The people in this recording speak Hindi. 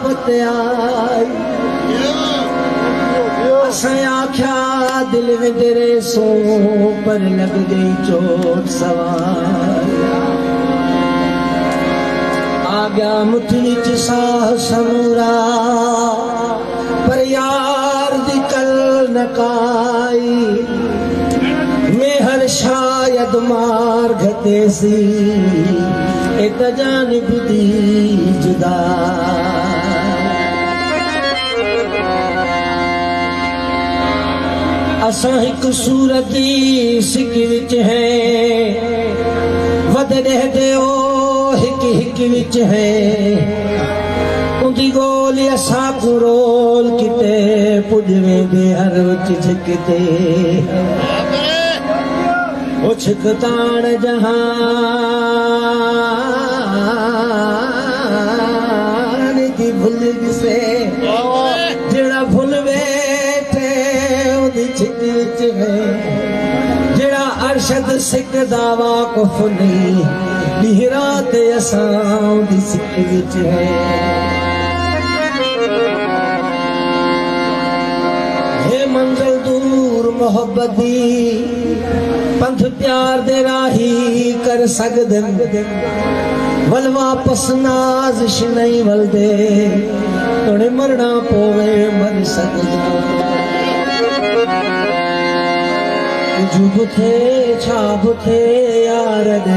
पते आई असें आख्या दिल में तेरे सो पर लग गई चोट सवार आ गया मुठनी च साह समूरा पर यार दी कल नकाई मेहर शायद मार घते सी एक जानिब दी जुदा असां हिक सूरती सिक विच है वध रहदे ओ हिक हिक विच है उंदी गोली असां को रोल किते पुज वेंदे हर उच झिकते उछक ताण जहान की भुल से जड़ा भुल बैठे उदी छिक विच है जड़ा अरशद सिक दावा को फुली बिहरा ते असां उदी सिक विच है हे मंजिल दूर मोहब्बत दी पंथ प्यार दे राही कर सकदन वल वापस नाज़िश नहीं वलदे तोड़े मरना पोवे मर सकदन जुब थे छाब थे यार दे